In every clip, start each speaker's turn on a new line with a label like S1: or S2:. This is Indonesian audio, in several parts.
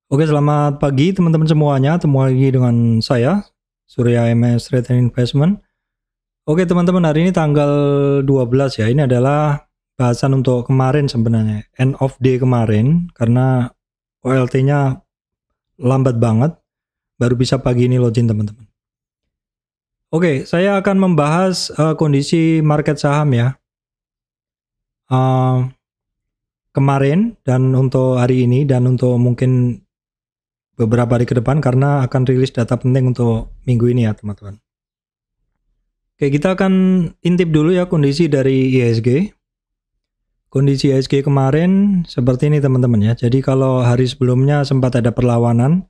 S1: Oke, selamat pagi teman-teman semuanya. Ketemu lagi dengan saya, Surya MS Trade and Investment. Oke teman-teman, hari ini tanggal 12 ya. Ini adalah bahasan untuk kemarin sebenarnya. End of day kemarin, karena OLT-nya lambat banget. Baru bisa pagi ini login teman-teman. Oke, saya akan membahas kondisi market saham ya. Kemarin dan untuk hari ini dan untuk mungkin beberapa hari ke depan karena akan rilis data penting untuk minggu ini ya teman-teman. Oke, kita akan intip dulu ya kondisi dari IHSG. Kondisi IHSG kemarin seperti ini teman-teman ya. Jadi kalau hari sebelumnya sempat ada perlawanan,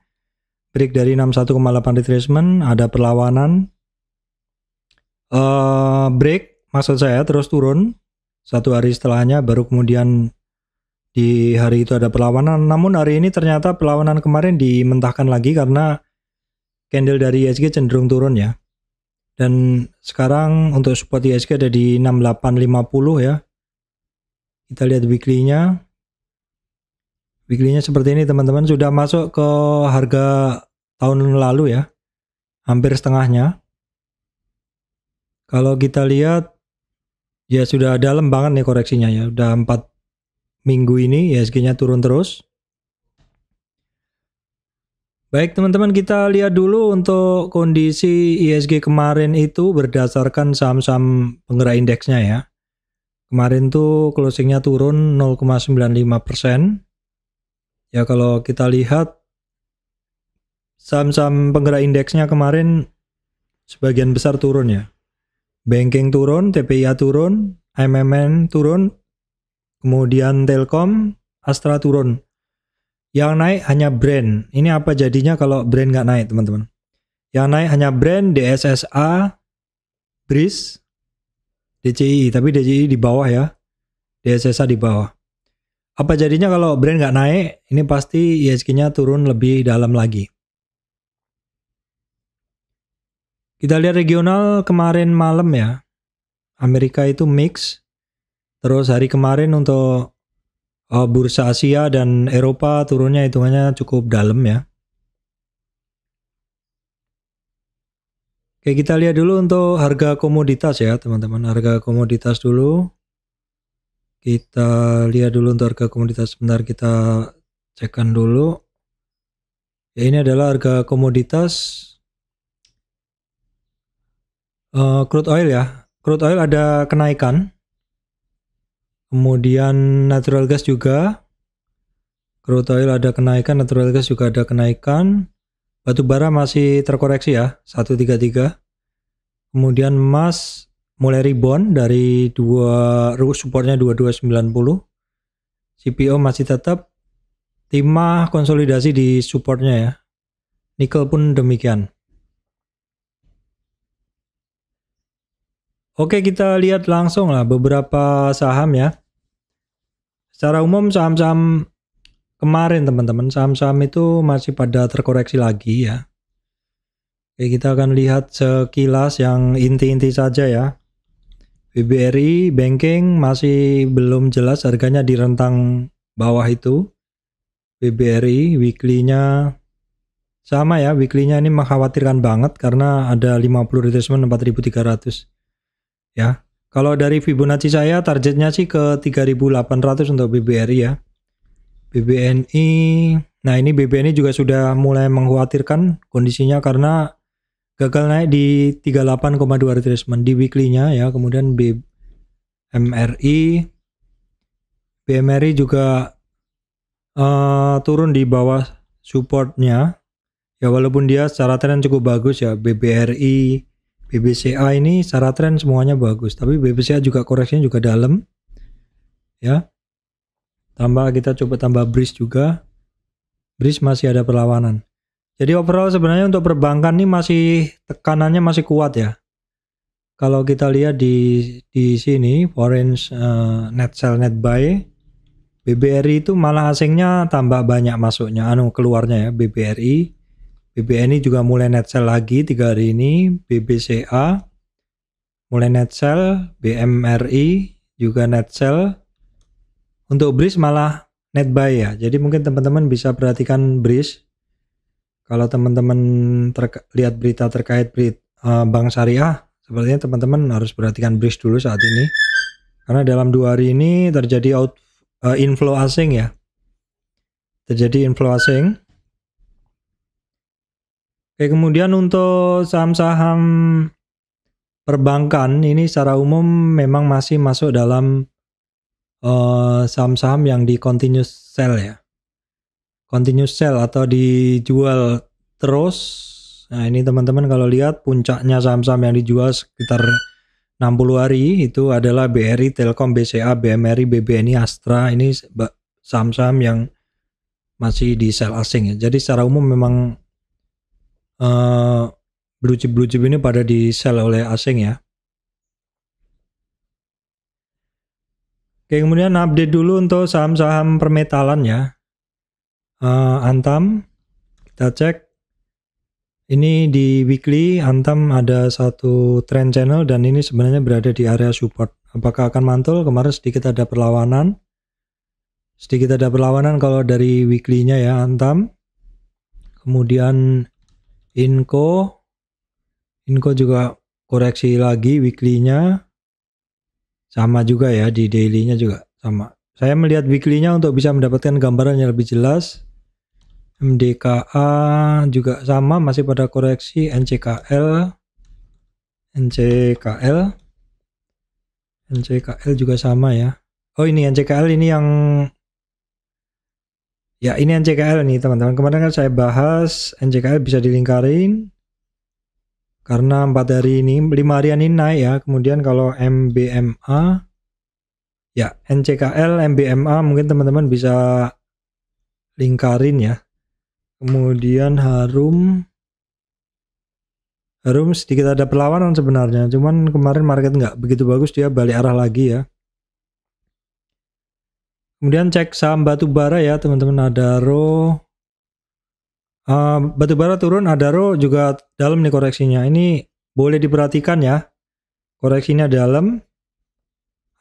S1: break dari 61,8 retracement, ada perlawanan, break maksud saya terus turun. Satu hari setelahnya baru kemudian di hari itu ada perlawanan, namun hari ini ternyata perlawanan kemarin dimentahkan lagi karena candle dari IHSG cenderung turun ya. Dan sekarang untuk support IHSG ada di 6850 ya. Kita lihat weekly-nya. Weekly-nya seperti ini teman-teman, sudah masuk ke harga tahun lalu ya. Hampir setengahnya. Kalau kita lihat ya sudah dalam banget nih koreksinya ya. Udah 4 minggu ini IHSG-nya turun terus. Baik teman-teman, kita lihat dulu untuk kondisi IHSG kemarin itu berdasarkan saham-saham penggerak indeksnya ya. Kemarin tuh closingnya turun 0,95%. Ya kalau kita lihat saham-saham penggerak indeksnya kemarin sebagian besar turun ya. Banking turun, TPIA turun, MMN turun, kemudian Telkom, Astra turun. Yang naik hanya brand. Ini apa jadinya kalau brand nggak naik teman-teman? Yang naik hanya brand, DSSA, BRIS, DCI. Tapi DCI di bawah ya. DSSA di bawah. Apa jadinya kalau brand nggak naik? Ini pasti IHSG-nya turun lebih dalam lagi. Kita lihat regional kemarin malam ya. Amerika itu mix. Terus hari kemarin untuk bursa Asia dan Eropa turunnya hitungannya cukup dalam ya. Oke, kita lihat dulu untuk harga komoditas ya teman-teman. Harga komoditas dulu. Kita lihat dulu untuk harga komoditas. Sebentar kita cekkan dulu. Ya, ini adalah harga komoditas crude oil ya. Crude oil ada kenaikan. Kemudian natural gas juga. Crude oil ada kenaikan, natural gas juga ada kenaikan. Batu bara masih terkoreksi ya, 133. Kemudian emas mulai rebound dari supportnya 2290. CPO masih tetap. Timah konsolidasi di supportnya ya. Nikel pun demikian. Oke, kita lihat langsung lah beberapa saham ya. Secara umum saham-saham kemarin teman-teman, saham-saham itu masih pada terkoreksi lagi ya. Oke, kita akan lihat sekilas yang inti-inti saja ya. BBRI, banking masih belum jelas harganya di rentang bawah itu. BBRI, weekly-nya sama ya, weekly-nya ini mengkhawatirkan banget karena ada 50 retracement 4.300 ya. Kalau dari Fibonacci saya targetnya sih ke 3.800 untuk BBRI ya. BBNI, nah ini BBNI juga sudah mulai mengkhawatirkan kondisinya karena gagal naik di 38,2 retracement di weekly-nya ya. Kemudian BMRI juga turun di bawah supportnya ya, walaupun dia secara tren cukup bagus ya. BBRI, BBCA ini secara tren semuanya bagus, tapi BBCA juga koreksinya juga dalam ya. Kita coba tambah BRIS juga. BRIS masih ada perlawanan. Jadi overall sebenarnya untuk perbankan ini masih tekanannya masih kuat ya. Kalau kita lihat di sini foreign net sell net buy, BBRI itu malah asingnya tambah banyak masuknya, keluarnya ya. BBRI, BBNI juga mulai net sell lagi 3 hari ini. BBCA mulai net sell, BMRI juga net sell. Untuk BRIS malah net buy ya. Jadi mungkin teman-teman bisa perhatikan BRIS. Kalau teman-teman lihat berita terkait bank syariah, sepertinya teman-teman harus perhatikan BRIS dulu saat ini. Karena dalam 2 hari ini terjadi inflow asing ya. Terjadi inflow asing. Oke, kemudian untuk saham-saham perbankan ini secara umum memang masih masuk dalam saham-saham yang di continuous sell ya. Continuous sell atau dijual terus. Nah, ini teman-teman kalau lihat puncaknya saham-saham yang dijual sekitar 60 hari itu adalah BRI, Telkom, BCA, BMRI, BBNI, Astra. Ini saham-saham yang masih di sell asing ya. Jadi secara umum memang blue chip ini pada di sell oleh asing ya. Oke, kemudian update dulu untuk saham-saham permetalan ya. Antam, kita cek. Ini di weekly Antam ada satu trend channel dan ini sebenarnya berada di area support. Apakah akan mantul? Kemarin sedikit ada perlawanan. Sedikit ada perlawanan kalau dari weekly-nya ya Antam. Kemudian Inco juga koreksi lagi weekly-nya. Sama juga ya di daily-nya juga sama. Saya melihat weekly-nya untuk bisa mendapatkan gambaran yang lebih jelas. MDKA juga sama masih pada koreksi. NCKL juga sama ya. Oh ini NCKL ini yang ya ini NCKL nih teman-teman. Kemarin kan saya bahas NCKL bisa dilingkarin karena 4 hari ini 5 harian ini naik ya. Kemudian kalau MBMA ya NCKL MBMA mungkin teman-teman bisa lingkarin ya. Kemudian Harum sedikit ada perlawanan sebenarnya, cuman kemarin market nggak begitu bagus, dia balik arah lagi ya. Kemudian cek saham batubara ya teman-teman, Adaro batubara turun, Adaro juga dalam nih koreksinya. Ini boleh diperhatikan ya, koreksinya dalam.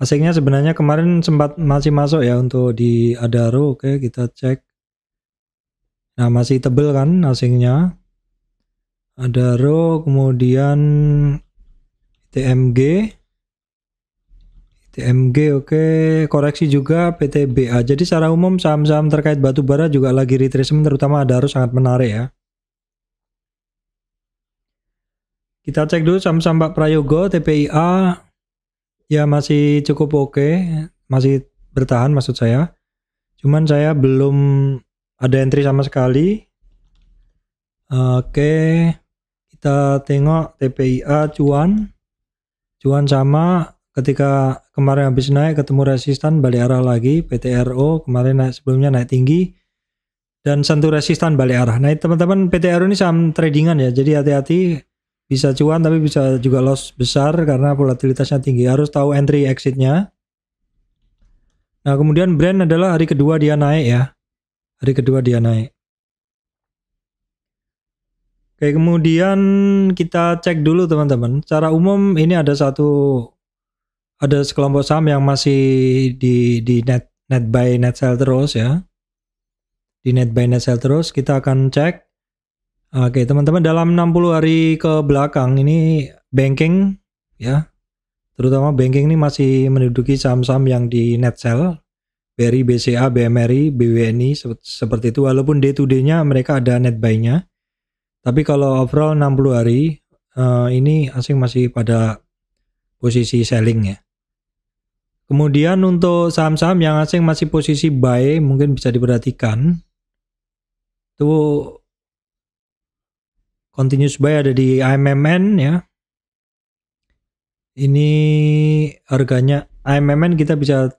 S1: Asingnya sebenarnya kemarin sempat masih masuk ya untuk di Adaro. Oke, kita cek. Nah, masih tebel kan asingnya. Adaro, kemudian TMG oke, koreksi juga PTBA. Jadi secara umum saham-saham terkait batubara juga lagi retracement, terutama Adaro sangat menarik ya. Kita cek dulu saham-saham Pak Prayogo, TPIA ya masih cukup oke, masih bertahan maksud saya. Cuman saya belum ada entry sama sekali. Oke, kita tengok TPIA cuan sama ketika kemarin habis naik ketemu resistan balik arah lagi. PTRO kemarin naik, sebelumnya naik tinggi dan sentuh resistan balik arah. Nah teman-teman, PTRO ini saham tradingan ya, jadi hati-hati, bisa cuan tapi bisa juga loss besar karena volatilitasnya tinggi. Harus tahu entry exitnya. Nah kemudian brand adalah hari kedua dia naik ya, hari kedua dia naik. Oke, kemudian kita cek dulu teman-teman. Secara umum ini ada sekelompok saham yang masih di net buy net sell terus ya. Di net buy net sell terus, kita akan cek. Oke, teman-teman, dalam 60 hari ke belakang ini banking ya. Terutama banking ini masih menduduki saham-saham yang di net sell. BRI, BCA, BMRI, BWNI seperti itu, walaupun day to day-nya mereka ada net buy-nya. Tapi kalau overall 60 hari ini asing masih pada posisi selling ya. Kemudian untuk saham-saham yang asing masih posisi buy mungkin bisa diperhatikan. Itu continuous buy ada di AMMN ya. Ini harganya AMMN kita bisa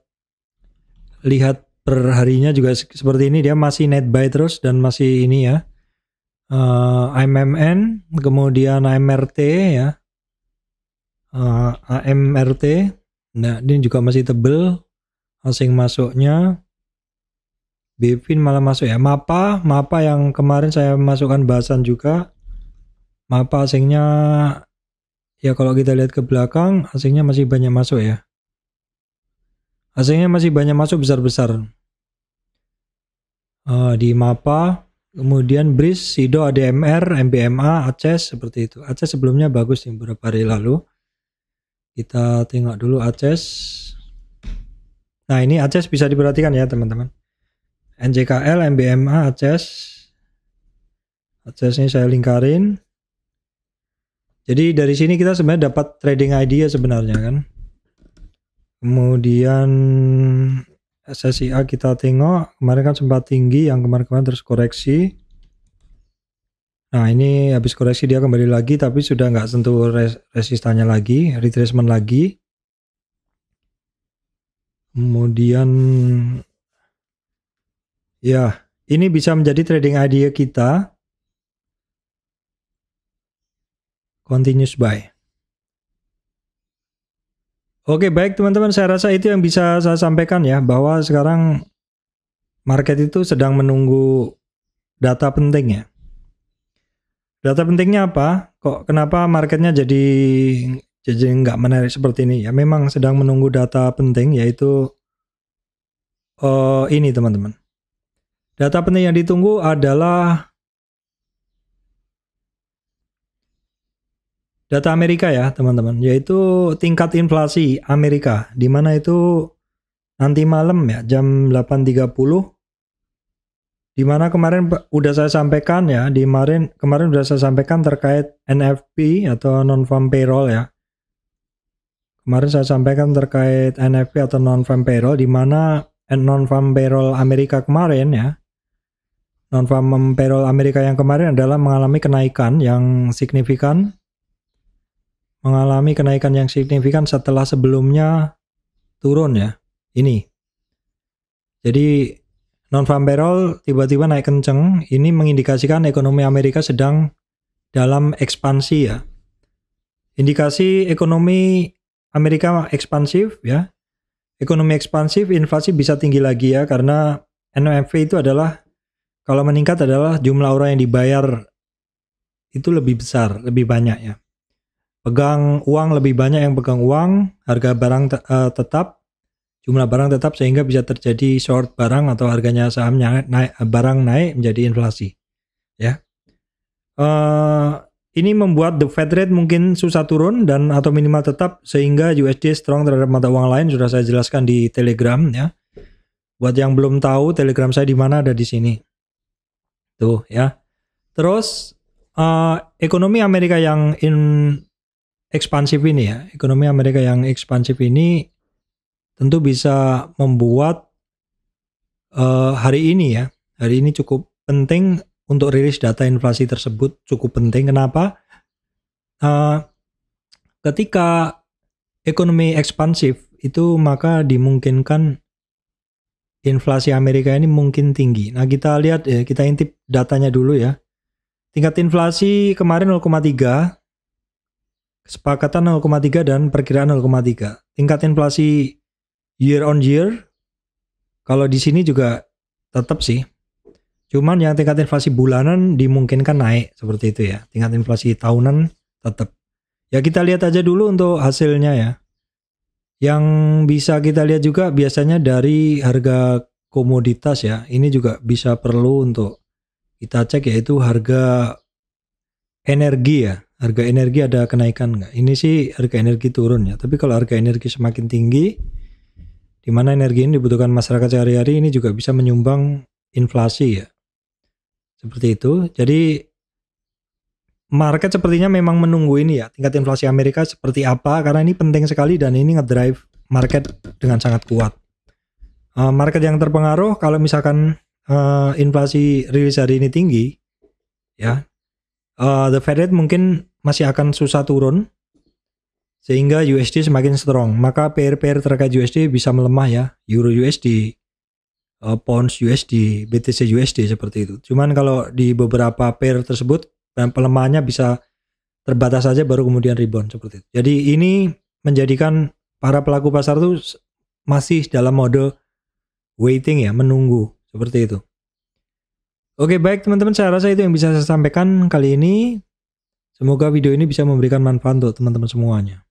S1: lihat per harinya juga seperti ini, dia masih net buy terus dan masih ini ya. AMMN, kemudian AMRT ya, AMRT, nah ini juga masih tebel asing masuknya. Bevin malah masuk ya. Mapa yang kemarin saya masukkan bahasan juga, Mapa asingnya ya, kalau kita lihat ke belakang asingnya masih banyak masuk ya, asingnya masih banyak masuk besar-besar. di MAPA, kemudian BRIS, SIDO, ADMR, MBMA, ACES seperti itu. ACES sebelumnya bagus nih beberapa hari lalu. Kita tengok dulu ACES. Nah, ini ACES bisa diperhatikan ya teman-teman. NJKL, MBMA, ACES. ACES ini saya lingkarin. Jadi dari sini kita sebenarnya dapat trading idea sebenarnya kan. Kemudian SSIA kita tengok, kemarin kan sempat tinggi, yang kemarin-kemarin terus koreksi. Nah ini habis koreksi dia kembali lagi, tapi sudah nggak sentuh resistannya lagi, retracement lagi. Kemudian ya ini bisa menjadi trading idea kita. Continuous buy. Oke, baik teman-teman, saya rasa itu yang bisa saya sampaikan ya, bahwa sekarang market itu sedang menunggu data penting ya. Data pentingnya apa? Kenapa marketnya jadi nggak menarik seperti ini? Ya memang sedang menunggu data penting, yaitu ini teman-teman. Data penting yang ditunggu adalah data Amerika ya teman-teman, yaitu tingkat inflasi Amerika, di mana itu nanti malam ya jam 8.30, di mana kemarin udah saya sampaikan ya, kemarin udah saya sampaikan terkait NFP atau non-farm payroll ya. Kemarin saya sampaikan terkait NFP atau non-farm payroll, di mana non-farm payroll Amerika kemarin ya, non-farm payroll Amerika yang kemarin adalah mengalami kenaikan yang signifikan. Mengalami kenaikan yang signifikan setelah sebelumnya turun ya. Ini. Jadi non-farm payroll tiba-tiba naik kenceng. Ini mengindikasikan ekonomi Amerika sedang dalam ekspansi ya. Indikasi ekonomi Amerika ekspansif ya. Ekonomi ekspansif, inflasi bisa tinggi lagi ya, karena NFP itu adalah, kalau meningkat adalah jumlah orang yang dibayar itu lebih besar, lebih banyak ya. Pegang uang lebih banyak yang pegang uang, harga barang tetap, jumlah barang tetap, sehingga bisa terjadi short barang atau harganya sahamnya naik, barang naik menjadi inflasi. Ya, ini membuat the Fed rate mungkin susah turun dan atau minimal tetap, sehingga USD strong terhadap mata uang lain. Sudah saya jelaskan di Telegram ya. Buat yang belum tahu, Telegram saya di mana, ada di sini. Tuh ya. Terus ekonomi Amerika yang ekspansif ini ya, ekonomi Amerika yang ekspansif ini tentu bisa membuat hari ini cukup penting untuk rilis data inflasi tersebut, cukup penting. Kenapa? Ketika ekonomi ekspansif itu, maka dimungkinkan inflasi Amerika ini mungkin tinggi. Nah kita lihat ya, kita intip datanya dulu ya. Tingkat inflasi kemarin 0,3, kesepakatan 0,3 dan perkiraan 0,3. Tingkat inflasi year on year, kalau di sini juga tetap sih. Cuman yang tingkat inflasi bulanan dimungkinkan naik seperti itu ya. Tingkat inflasi tahunan tetap. Ya kita lihat aja dulu untuk hasilnya ya. Yang bisa kita lihat juga biasanya dari harga komoditas ya. Ini juga bisa perlu untuk kita cek, yaitu harga energi ya. Harga energi ada kenaikan nggak? Ini sih harga energi turun ya. Tapi kalau harga energi semakin tinggi, di mana energi ini dibutuhkan masyarakat sehari-hari, ini juga bisa menyumbang inflasi ya. Seperti itu. Jadi market sepertinya memang menunggu ini ya, tingkat inflasi Amerika seperti apa, karena ini penting sekali dan ini ngedrive market dengan sangat kuat. Market yang terpengaruh kalau misalkan inflasi rilis hari ini tinggi ya, the Fed rate mungkin masih akan susah turun, sehingga USD semakin strong. Maka pair-pair terkait USD bisa melemah ya, Euro USD, Pounds USD, BTC USD seperti itu. Cuman kalau di beberapa pair tersebut pelemahannya bisa terbatas saja, baru kemudian rebound seperti itu. Jadi ini menjadikan para pelaku pasar itu masih dalam mode waiting ya, menunggu seperti itu. Oke, baik teman-teman, saya rasa itu yang bisa saya sampaikan kali ini. Semoga video ini bisa memberikan manfaat untuk teman-teman semuanya.